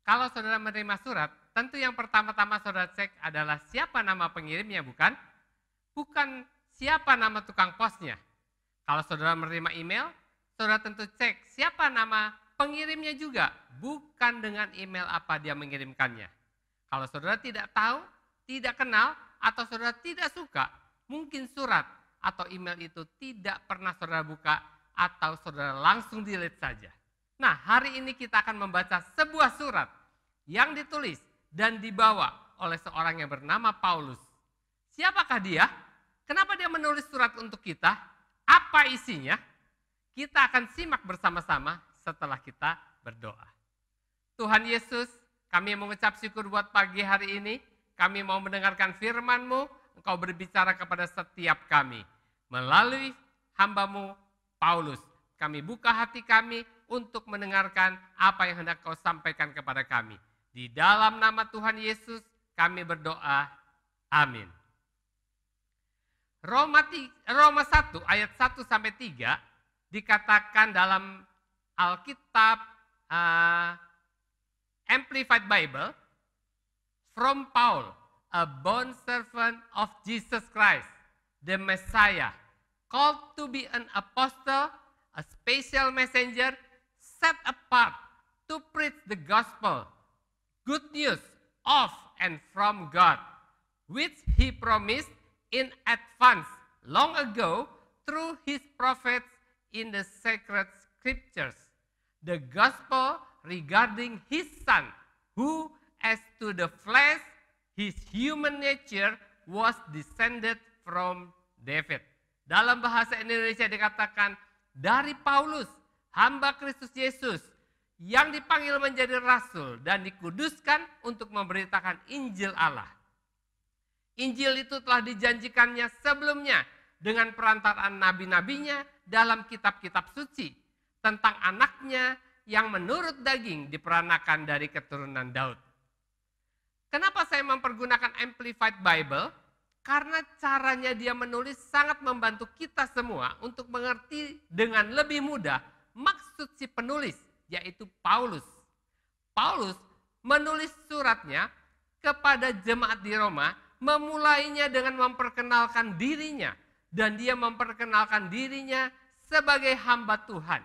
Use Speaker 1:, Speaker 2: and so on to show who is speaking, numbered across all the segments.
Speaker 1: Kalau saudara menerima surat, tentu yang pertama-tama saudara cek adalah siapa nama pengirimnya, bukan? Bukan siapa nama tukang posnya. Kalau saudara menerima email, saudara tentu cek siapa nama pengirimnya juga, bukan dengan email apa dia mengirimkannya. Kalau saudara tidak tahu, tidak kenal, atau saudara tidak suka, mungkin surat atau email itu tidak pernah saudara buka atau saudara langsung delete saja. Nah, hari ini kita akan membaca sebuah surat yang ditulis dan dibawa oleh seorang yang bernama Paulus. Siapakah dia? Kenapa dia menulis surat untuk kita? Apa isinya? Kita akan simak bersama-sama setelah kita berdoa. Tuhan Yesus, kami mengucap syukur buat pagi hari ini. Kami mau mendengarkan firman-Mu. Engkau berbicara kepada setiap kami. Melalui hamba-Mu Paulus, kami buka hati kami untuk mendengarkan apa yang hendak Kau sampaikan kepada kami. Di dalam nama Tuhan Yesus kami berdoa. Amin. Roma 1 ayat 1 sampai 3 dikatakan dalam Alkitab Amplified Bible, from Paul, a bond servant of Jesus Christ, the Messiah, called to be an apostle, a special messenger, set apart to preach the gospel, good news of and from God, which he promised in advance long ago through his prophets in the sacred scriptures, the gospel regarding his son, who as to the flesh, his human nature was descended from David. Dalam bahasa Indonesia dikatakan, dari Paulus, hamba Kristus Yesus, yang dipanggil menjadi rasul dan dikuduskan untuk memberitakan Injil Allah. Injil itu telah dijanjikannya sebelumnya dengan perantaraan nabi-nabinya dalam kitab-kitab suci tentang anaknya yang menurut daging diperanakan dari keturunan Daud. Kenapa saya mempergunakan Amplified Bible? Karena caranya dia menulis sangat membantu kita semua untuk mengerti dengan lebih mudah maksud si penulis, yaitu Paulus. Paulus menulis suratnya kepada jemaat di Roma, memulainya dengan memperkenalkan dirinya. Dan dia memperkenalkan dirinya sebagai hamba Tuhan,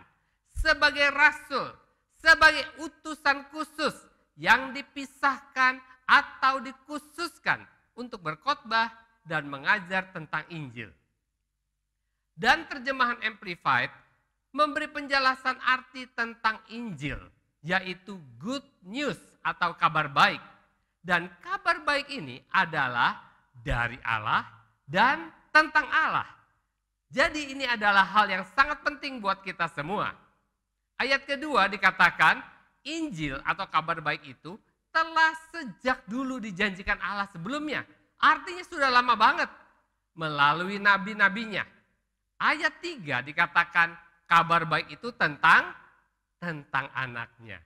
Speaker 1: sebagai rasul, sebagai utusan khusus yang dipisahkan atau dikhususkan untuk berkhotbah dan mengajar tentang Injil. Dan terjemahan Amplified memberi penjelasan arti tentang Injil, yaitu good news atau kabar baik. Dan kabar baik ini adalah dari Allah dan tentang Allah. Jadi ini adalah hal yang sangat penting buat kita semua. Ayat kedua dikatakan, Injil atau kabar baik itu telah sejak dulu dijanjikan Allah sebelumnya. Artinya sudah lama banget melalui nabi-nabinya. Ayat 3 dikatakan kabar baik itu tentang anaknya.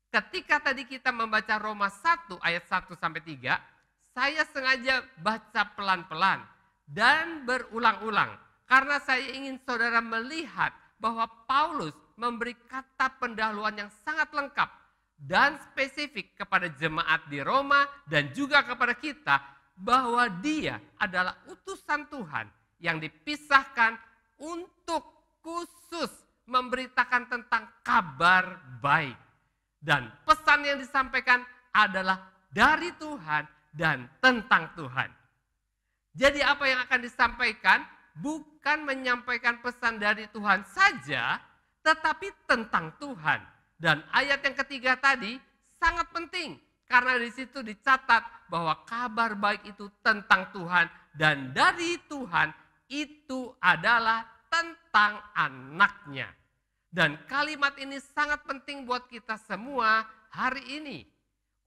Speaker 1: Ketika tadi kita membaca Roma 1 ayat 1 sampai 3, saya sengaja baca pelan-pelan dan berulang-ulang karena saya ingin saudara melihat bahwa Paulus memberi kata pendahuluan yang sangat lengkap dan spesifik kepada jemaat di Roma dan juga kepada kita, bahwa dia adalah utusan Tuhan yang dipisahkan untuk khusus memberitakan tentang kabar baik. Dan pesan yang disampaikan adalah dari Tuhan dan tentang Tuhan. Jadi apa yang akan disampaikan bukan menyampaikan pesan dari Tuhan saja, tetapi tentang Tuhan. Dan ayat yang ketiga tadi sangat penting. Karena di situ dicatat bahwa kabar baik itu tentang Tuhan dan dari Tuhan itu adalah tentang anaknya. Dan kalimat ini sangat penting buat kita semua hari ini.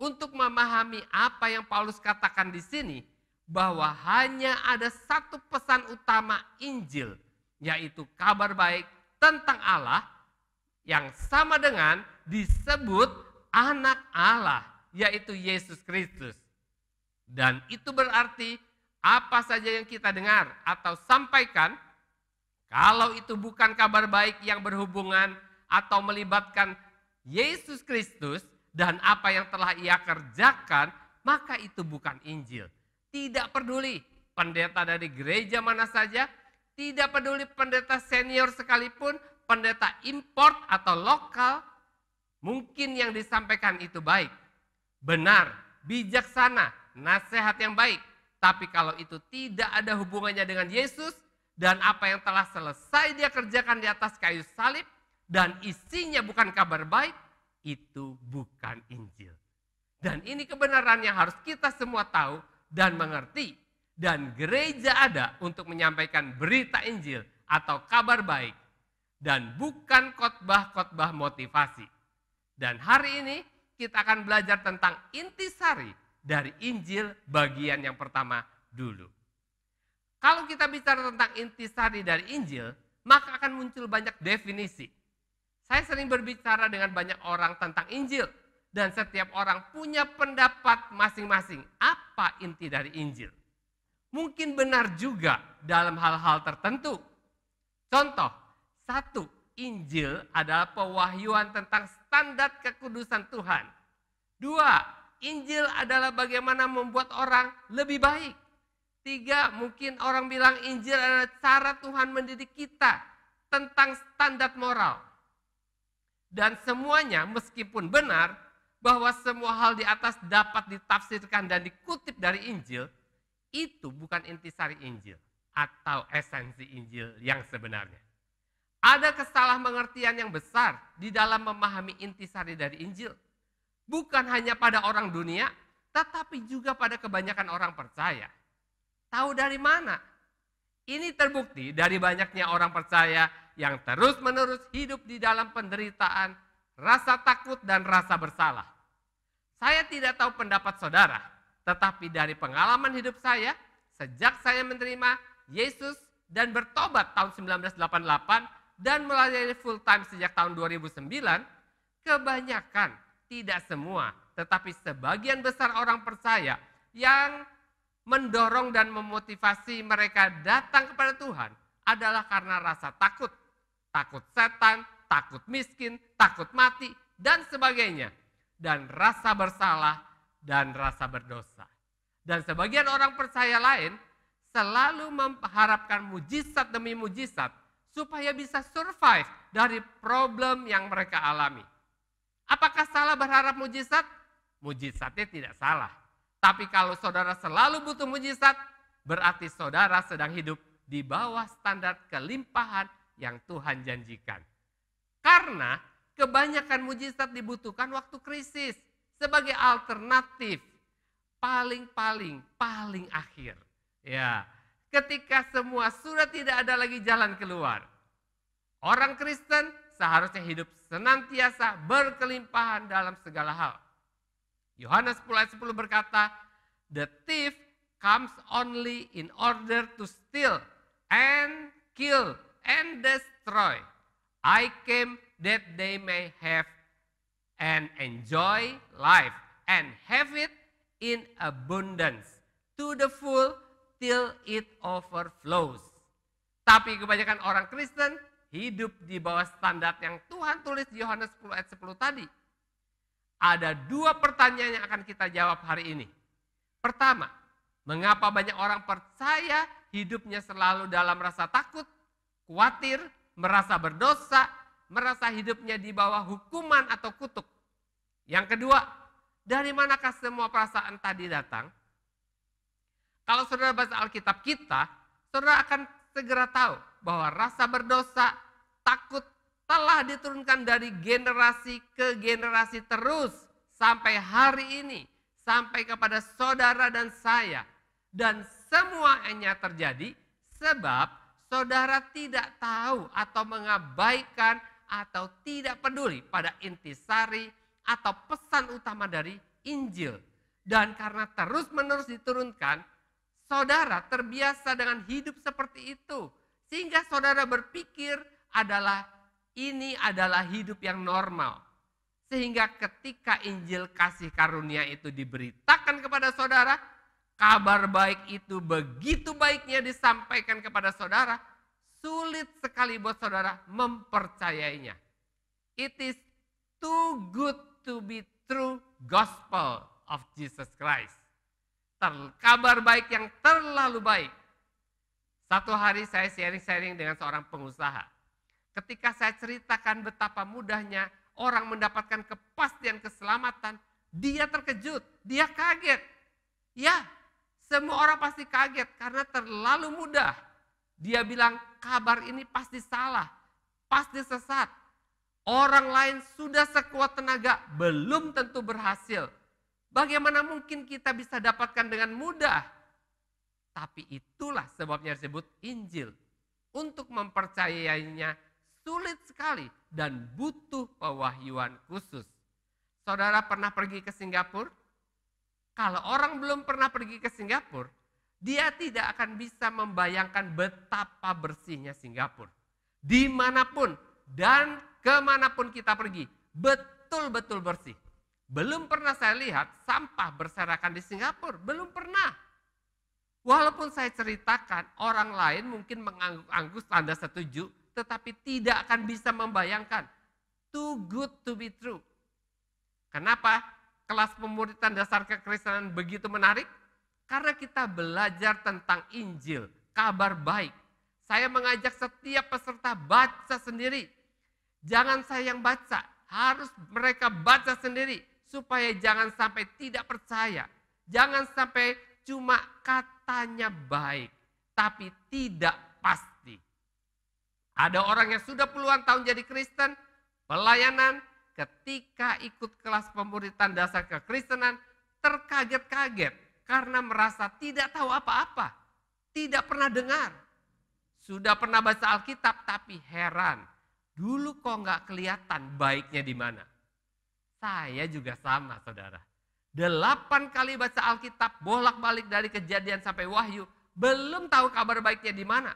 Speaker 1: Untuk memahami apa yang Paulus katakan di sini, bahwa hanya ada satu pesan utama Injil, yaitu kabar baik tentang Allah yang sama dengan disebut anak Allah, yaitu Yesus Kristus. Dan itu berarti apa saja yang kita dengar atau sampaikan, kalau itu bukan kabar baik yang berhubungan atau melibatkan Yesus Kristus dan apa yang telah ia kerjakan, maka itu bukan Injil. Tidak peduli pendeta dari gereja mana saja, tidak peduli pendeta senior sekalipun, pendeta import atau lokal, mungkin yang disampaikan itu baik, benar, bijaksana, nasihat yang baik. Tapi kalau itu tidak ada hubungannya dengan Yesus dan apa yang telah selesai dia kerjakan di atas kayu salib dan isinya bukan kabar baik, itu bukan Injil. Dan ini kebenaran yang harus kita semua tahu dan mengerti. Dan gereja ada untuk menyampaikan berita Injil atau kabar baik. Dan bukan khotbah-khotbah motivasi. Dan hari ini kita akan belajar tentang intisari dari Injil bagian yang pertama dulu. Kalau kita bicara tentang intisari dari Injil, maka akan muncul banyak definisi. Saya sering berbicara dengan banyak orang tentang Injil. Dan setiap orang punya pendapat masing-masing. Apa inti dari Injil? Mungkin benar juga dalam hal-hal tertentu. Contoh, 1, Injil adalah pewahyuan tentang standar kekudusan Tuhan. 2, Injil adalah bagaimana membuat orang lebih baik. 3, mungkin orang bilang Injil adalah cara Tuhan mendidik kita tentang standar moral. Dan semuanya meskipun benar bahwa semua hal di atas dapat ditafsirkan dan dikutip dari Injil, itu bukan intisari Injil atau esensi Injil yang sebenarnya. Ada kesalahanpengertian yang besar di dalam memahami intisari dari Injil. Bukan hanya pada orang dunia, tetapi juga pada kebanyakan orang percaya. Tahu dari mana? Ini terbukti dari banyaknya orang percaya yang terus-menerus hidup di dalam penderitaan, rasa takut dan rasa bersalah. Saya tidak tahu pendapat saudara, tetapi dari pengalaman hidup saya, sejak saya menerima Yesus dan bertobat tahun 1988 dan melayani full time sejak tahun 2009, kebanyakan, tidak semua, tetapi sebagian besar orang percaya yang mendorong dan memotivasi mereka datang kepada Tuhan adalah karena rasa takut. Takut setan, takut miskin, takut mati, dan sebagainya. Dan rasa bersalah dan rasa berdosa. Dan sebagian orang percaya lain selalu mengharapkan mujizat demi mujizat supaya bisa survive dari problem yang mereka alami. Apakah salah berharap mujizat? Mujizatnya tidak salah. Tapi kalau saudara selalu butuh mujizat, berarti saudara sedang hidup di bawah standar kelimpahan yang Tuhan janjikan. Karena kebanyakan mujizat dibutuhkan waktu krisis sebagai alternatif paling akhir. Ya, ketika semua sudah tidak ada lagi jalan keluar. Orang Kristen seharusnya hidup senantiasa berkelimpahan dalam segala hal. Yohanes 10 ayat 10 berkata, "The thief comes only in order to steal and kill and destroy. I came that they may have and enjoy life and have it in abundance to the full till it overflows." Tapi kebanyakan orang Kristen hidup di bawah standar yang Tuhan tulis di Yohanes 10 ayat 10 tadi. Ada 2 pertanyaan yang akan kita jawab hari ini. Pertama, mengapa banyak orang percaya hidupnya selalu dalam rasa takut, khawatir, merasa berdosa, merasa hidupnya di bawah hukuman atau kutuk? Yang kedua, dari manakah semua perasaan tadi datang? Kalau saudara baca Alkitab kita, saudara akan segera tahu bahwa rasa berdosa, takut telah diturunkan dari generasi ke generasi terus sampai hari ini, sampai kepada saudara dan saya. Dan semuanya terjadi sebab saudara tidak tahu atau mengabaikan atau tidak peduli pada intisari atau pesan utama dari Injil. Dan karena terus-menerus diturunkan, saudara terbiasa dengan hidup seperti itu. Sehingga saudara berpikir ini adalah hidup yang normal. Sehingga ketika Injil kasih karunia itu diberitakan kepada saudara, kabar baik itu begitu baiknya disampaikan kepada saudara, sulit sekali buat saudara mempercayainya. It is too good to be true gospel of Jesus Christ. Kabar baik yang terlalu baik. Satu hari saya sharing-sharing dengan seorang pengusaha. Ketika saya ceritakan betapa mudahnya orang mendapatkan kepastian keselamatan, dia terkejut, dia kaget. Ya, semua orang pasti kaget karena terlalu mudah. Dia bilang kabar ini pasti salah, pasti sesat. Orang lain sudah sekuat tenaga, belum tentu berhasil. Bagaimana mungkin kita bisa dapatkan dengan mudah? Tapi itulah sebabnya disebut Injil. Untuk mempercayainya sulit sekali dan butuh pewahyuan khusus. Saudara pernah pergi ke Singapura? Kalau orang belum pernah pergi ke Singapura, dia tidak akan bisa membayangkan betapa bersihnya Singapura. Dimanapun dan kemanapun kita pergi, betul-betul bersih. Belum pernah saya lihat sampah berserakan di Singapura, belum pernah. Walaupun saya ceritakan, orang lain mungkin mengangguk-angguk tanda setuju, tetapi tidak akan bisa membayangkan. Too good to be true. Kenapa kelas pemuritan dasar kekristenan begitu menarik? Karena kita belajar tentang Injil, kabar baik. Saya mengajak setiap peserta baca sendiri. Jangan saya yang baca, harus mereka baca sendiri. Supaya jangan sampai tidak percaya. Jangan sampai cuma katanya baik, tapi tidak pasti. Ada orang yang sudah puluhan tahun jadi Kristen, pelayanan, ketika ikut kelas pemuritan dasar kekristenan, terkaget-kaget karena merasa tidak tahu apa-apa, tidak pernah dengar. Sudah pernah baca Alkitab tapi heran, dulu kok nggak kelihatan baiknya di mana. Saya juga sama, saudara. 8 kali baca Alkitab, bolak-balik dari Kejadian sampai Wahyu, belum tahu kabar baiknya di mana.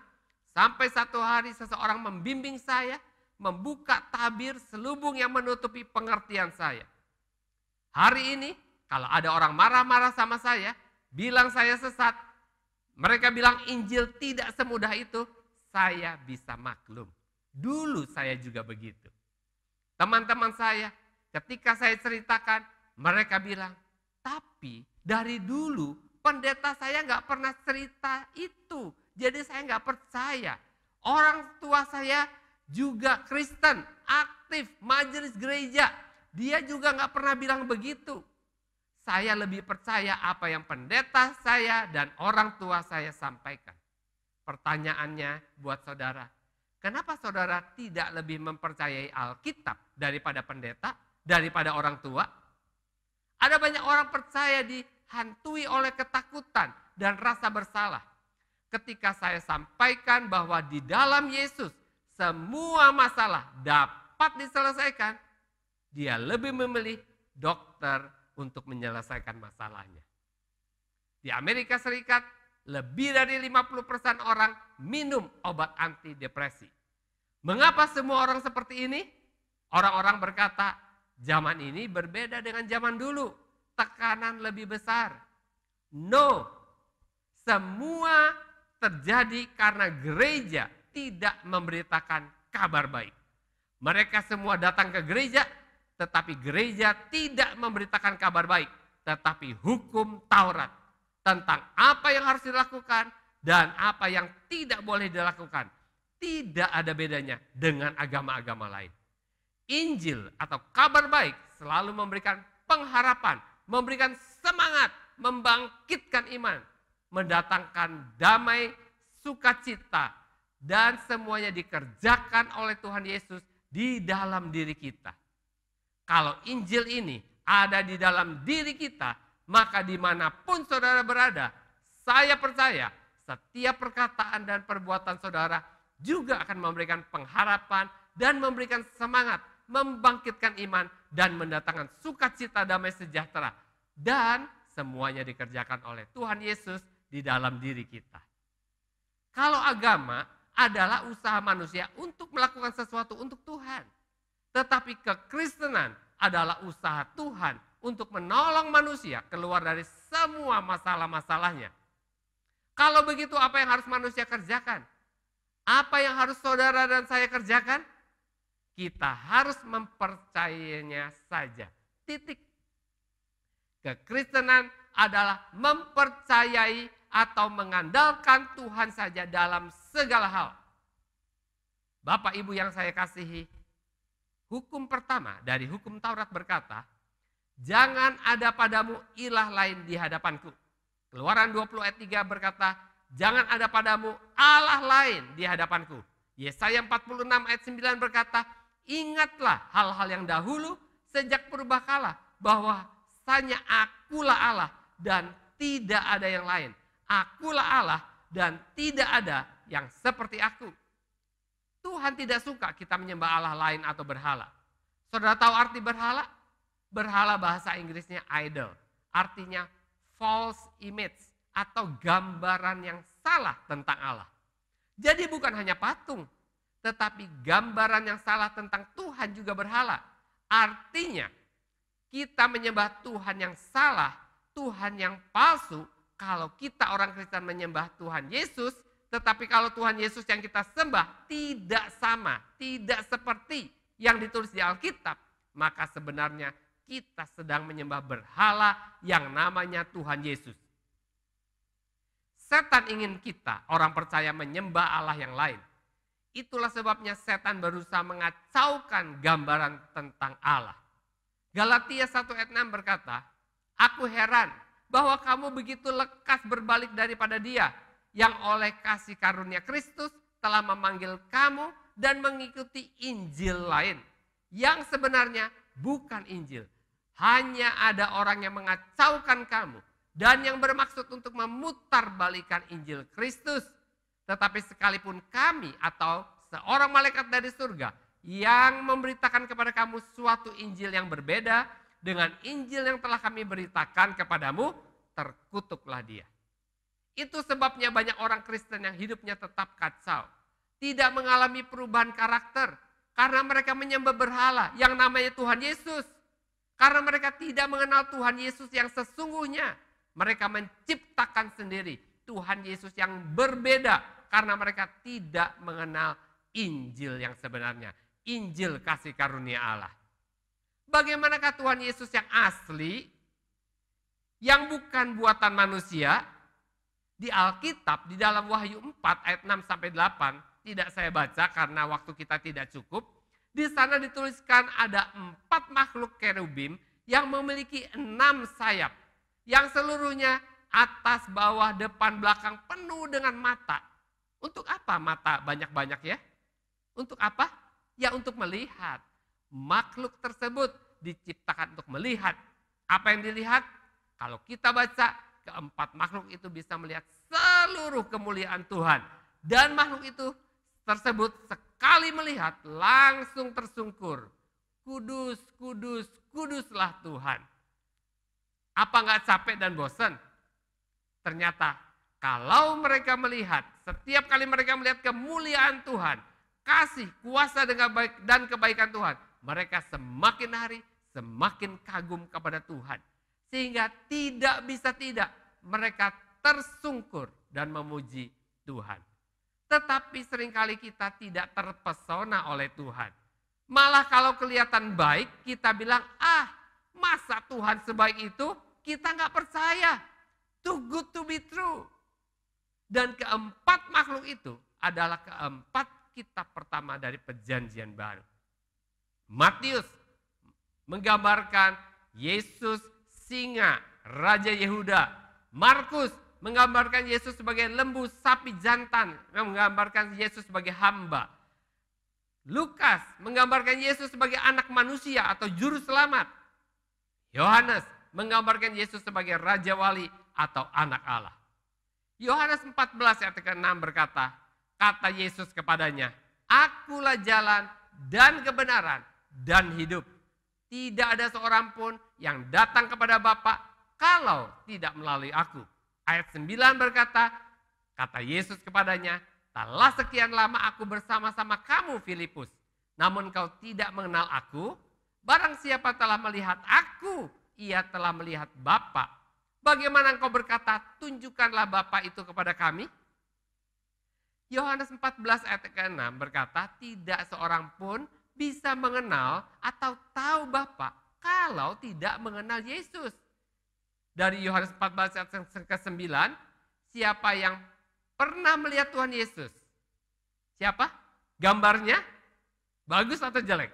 Speaker 1: Sampai satu hari seseorang membimbing saya, membuka tabir selubung yang menutupi pengertian saya. Hari ini, kalau ada orang marah-marah sama saya, bilang saya sesat, mereka bilang Injil tidak semudah itu, saya bisa maklum. Dulu saya juga begitu. Teman-teman saya, ketika saya ceritakan, mereka bilang, tapi dari dulu pendeta saya nggak pernah cerita itu. Jadi saya nggak percaya. Orang tua saya juga Kristen, aktif, majelis gereja. Dia juga nggak pernah bilang begitu. Saya lebih percaya apa yang pendeta saya dan orang tua saya sampaikan. Pertanyaannya buat saudara, kenapa saudara tidak lebih mempercayai Alkitab daripada pendeta, daripada orang tua? Ada banyak orang percaya dihantui oleh ketakutan dan rasa bersalah. Ketika saya sampaikan bahwa di dalam Yesus semua masalah dapat diselesaikan, dia lebih memilih dokter untuk menyelesaikan masalahnya. Di Amerika Serikat, lebih dari 50% orang minum obat antidepresi. Mengapa semua orang seperti ini? Orang-orang berkata, zaman ini berbeda dengan zaman dulu. Tekanan lebih besar. No, semua terjadi karena gereja tidak memberitakan kabar baik. Mereka semua datang ke gereja, tetapi gereja tidak memberitakan kabar baik, tetapi hukum Taurat tentang apa yang harus dilakukan dan apa yang tidak boleh dilakukan. Tidak ada bedanya dengan agama-agama lain. Injil atau kabar baik selalu memberikan pengharapan, memberikan semangat, membangkitkan iman, mendatangkan damai, sukacita, dan semuanya dikerjakan oleh Tuhan Yesus di dalam diri kita. Kalau Injil ini ada di dalam diri kita, maka dimanapun saudara berada, saya percaya setiap perkataan dan perbuatan saudara juga akan memberikan pengharapan dan memberikan semangat, membangkitkan iman, dan mendatangkan sukacita damai sejahtera. Dan semuanya dikerjakan oleh Tuhan Yesus di dalam diri kita. Kalau agama adalah usaha manusia untuk melakukan sesuatu untuk Tuhan. Tetapi kekristenan adalah usaha Tuhan untuk menolong manusia keluar dari semua masalah-masalahnya. Kalau begitu apa yang harus manusia kerjakan? Apa yang harus saudara dan saya kerjakan? Kita harus mempercayainya saja. Titik. Kekristenan adalah mempercayai atau mengandalkan Tuhan saja dalam segala hal. Bapak Ibu yang saya kasihi, hukum pertama dari hukum Taurat berkata, jangan ada padamu ilah lain di hadapanku. Keluaran 20 ayat 3 berkata, jangan ada padamu Allah lain di hadapanku. Yesaya 46 ayat 9 berkata, ingatlah hal-hal yang dahulu sejak purbakala, bahwa hanya akulah Allah dan tidak ada yang lain. Akulah Allah dan tidak ada yang seperti aku. Tuhan tidak suka kita menyembah Allah lain atau berhala. Saudara tahu arti berhala? Berhala bahasa Inggrisnya idol. Artinya false image atau gambaran yang salah tentang Allah. Jadi bukan hanya patung, tetapi gambaran yang salah tentang Tuhan juga berhala. Artinya kita menyembah Tuhan yang salah, Tuhan yang palsu. Kalau kita orang Kristen menyembah Tuhan Yesus, tetapi kalau Tuhan Yesus yang kita sembah tidak sama, tidak seperti yang ditulis di Alkitab, maka sebenarnya kita sedang menyembah berhala yang namanya Tuhan Yesus. Setan ingin kita, orang percaya, menyembah Allah yang lain. Itulah sebabnya setan berusaha mengacaukan gambaran tentang Allah. Galatia 1 ayat 6 berkata, aku heran bahwa kamu begitu lekas berbalik daripada Dia yang oleh kasih karunia Kristus telah memanggil kamu dan mengikuti Injil lain yang sebenarnya bukan Injil. Hanya ada orang yang mengacaukan kamu dan yang bermaksud untuk memutarbalikan Injil Kristus. Tetapi sekalipun kami atau seorang malaikat dari surga yang memberitakan kepada kamu suatu Injil yang berbeda dengan Injil yang telah kami beritakan kepadamu, terkutuklah dia. Itu sebabnya banyak orang Kristen yang hidupnya tetap kacau, tidak mengalami perubahan karakter, karena mereka menyembah berhala yang namanya Tuhan Yesus. Karena mereka tidak mengenal Tuhan Yesus yang sesungguhnya, mereka menciptakan sendiri Tuhan Yesus yang berbeda, karena mereka tidak mengenal Injil yang sebenarnya, Injil kasih karunia Allah. Bagaimanakah Tuhan Yesus yang asli, yang bukan buatan manusia? Di Alkitab, di dalam Wahyu 4 ayat 6 sampai 8, tidak saya baca karena waktu kita tidak cukup. Di sana dituliskan ada 4 makhluk kerubim yang memiliki 6 sayap, yang seluruhnya atas, bawah, depan, belakang penuh dengan mata. Untuk apa mata banyak-banyak ya? Untuk apa? Ya untuk melihat. Makhluk tersebut diciptakan untuk melihat. Apa yang dilihat? Kalau kita baca, keempat makhluk itu bisa melihat seluruh kemuliaan Tuhan. Dan makhluk itu tersebut sekali melihat langsung tersungkur. Kudus, kudus, kuduslah Tuhan. Apa nggak capek dan bosan? Ternyata kalau mereka melihat, setiap kali mereka melihat kemuliaan Tuhan, kasih, kuasa dan kebaikan Tuhan, mereka semakin hari semakin kagum kepada Tuhan. Sehingga tidak bisa tidak mereka tersungkur dan memuji Tuhan. Tetapi seringkali kita tidak terpesona oleh Tuhan. Malah kalau kelihatan baik kita bilang, masa Tuhan sebaik itu? Kita nggak percaya. Too good to be true. Dan keempat makhluk itu adalah keempat kitab pertama dari Perjanjian Baru. Matius menggambarkan Yesus singa, Raja Yehuda. Markus menggambarkan Yesus sebagai lembu sapi jantan, menggambarkan Yesus sebagai hamba. Lukas menggambarkan Yesus sebagai anak manusia atau juru selamat. Yohanes menggambarkan Yesus sebagai Raja Wali atau anak Allah. Yohanes 14 ayat 6 berkata, kata Yesus kepadanya, akulah jalan dan kebenaran dan hidup. Tidak ada seorang pun yang datang kepada Bapa kalau tidak melalui aku. Ayat 9 berkata, kata Yesus kepadanya, telah sekian lama aku bersama-sama kamu Filipus, namun kau tidak mengenal aku. Barang siapa telah melihat aku, ia telah melihat Bapa. Bagaimana engkau berkata, tunjukkanlah Bapa itu kepada kami? Yohanes 14 ayat 6 berkata, tidak seorang pun bisa mengenal atau tahu Bapa kalau tidak mengenal Yesus. Dari Yohanes 14 ayat ke-9, siapa yang pernah melihat Tuhan Yesus? Siapa? Gambarnya bagus atau jelek?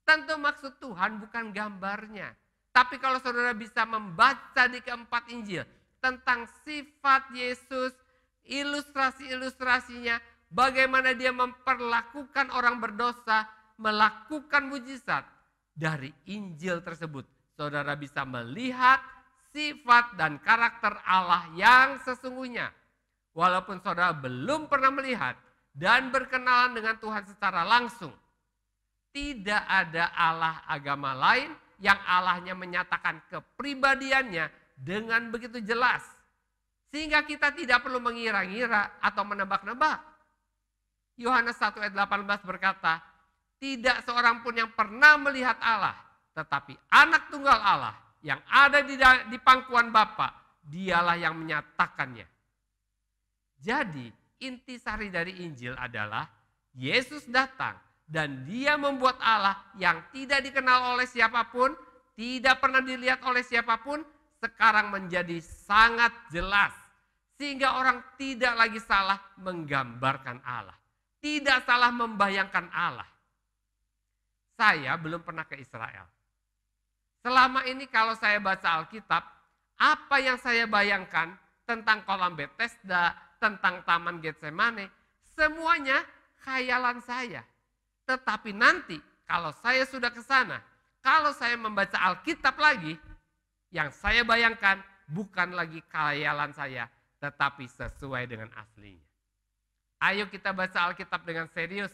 Speaker 1: Tentu maksud Tuhan bukan gambarnya. Tapi kalau saudara bisa membaca di keempat Injil tentang sifat Yesus, ilustrasi-ilustrasinya, bagaimana dia memperlakukan orang berdosa, melakukan mujizat. Dari Injil tersebut, saudara bisa melihat sifat dan karakter Allah yang sesungguhnya. Walaupun saudara belum pernah melihat dan berkenalan dengan Tuhan secara langsung, tidak ada Allah agama lain yang Allahnya menyatakan kepribadiannya dengan begitu jelas. Sehingga kita tidak perlu mengira-ngira atau menebak-nebak. Yohanes 1 ayat 18 berkata, tidak seorang pun yang pernah melihat Allah, tetapi anak tunggal Allah yang ada di pangkuan Bapa, dialah yang menyatakannya. Jadi intisari dari Injil adalah Yesus datang dan dia membuat Allah yang tidak dikenal oleh siapapun, tidak pernah dilihat oleh siapapun, sekarang menjadi sangat jelas. Sehingga orang tidak lagi salah menggambarkan Allah. Tidak salah membayangkan Allah. Saya belum pernah ke Israel. Selama ini kalau saya baca Alkitab, apa yang saya bayangkan tentang kolam Bethesda, tentang Taman Getsemane, semuanya khayalan saya. Tetapi nanti kalau saya sudah ke sana, kalau saya membaca Alkitab lagi, yang saya bayangkan bukan lagi khayalan saya, tetapi sesuai dengan aslinya. Ayo kita baca Alkitab dengan serius.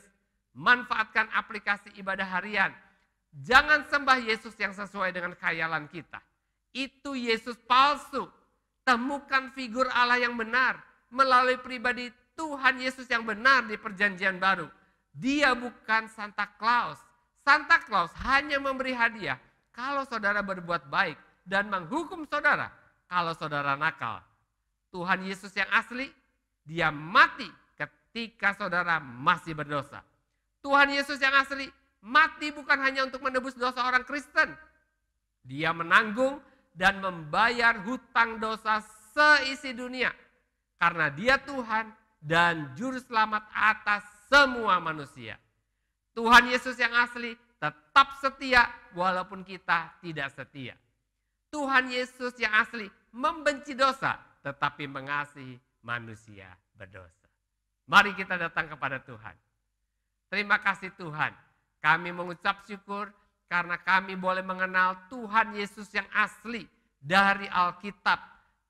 Speaker 1: Manfaatkan aplikasi ibadah harian. Jangan sembah Yesus yang sesuai dengan khayalan kita. Itu Yesus palsu. Temukan figur Allah yang benar melalui pribadi Tuhan Yesus yang benar di perjanjian baru. Dia bukan Santa Claus. Santa Claus hanya memberi hadiah kalau saudara berbuat baik dan menghukum saudara kalau saudara nakal. Tuhan Yesus yang asli, dia mati ketika saudara masih berdosa. Tuhan Yesus yang asli mati bukan hanya untuk menebus dosa orang Kristen. Dia menanggung dan membayar hutang dosa seisi dunia. Karena dia Tuhan dan juru selamat atas semua manusia. Tuhan Yesus yang asli tetap setia walaupun kita tidak setia. Tuhan Yesus yang asli membenci dosa tetapi mengasihi manusia berdosa. Mari kita datang kepada Tuhan. Terima kasih Tuhan, kami mengucap syukur karena kami boleh mengenal Tuhan Yesus yang asli dari Alkitab.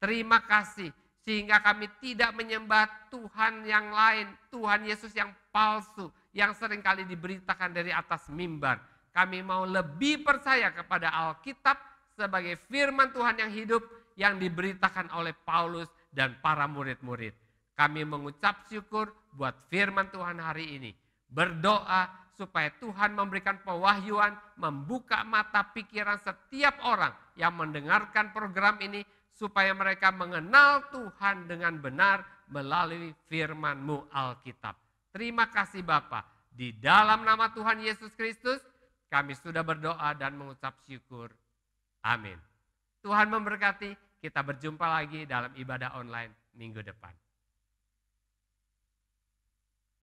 Speaker 1: Terima kasih sehingga kami tidak menyembah Tuhan yang lain, Tuhan Yesus yang palsu, yang seringkali diberitakan dari atas mimbar. Kami mau lebih percaya kepada Alkitab sebagai firman Tuhan yang hidup yang diberitakan oleh Paulus dan para murid-murid. Kami mengucap syukur buat firman Tuhan hari ini. Berdoa supaya Tuhan memberikan pewahyuan, membuka mata pikiran setiap orang yang mendengarkan program ini, supaya mereka mengenal Tuhan dengan benar melalui firman-Mu Alkitab. Terima kasih Bapa. Di dalam nama Tuhan Yesus Kristus, kami sudah berdoa dan mengucap syukur. Amin. Tuhan memberkati, kita berjumpa lagi dalam ibadah online minggu depan.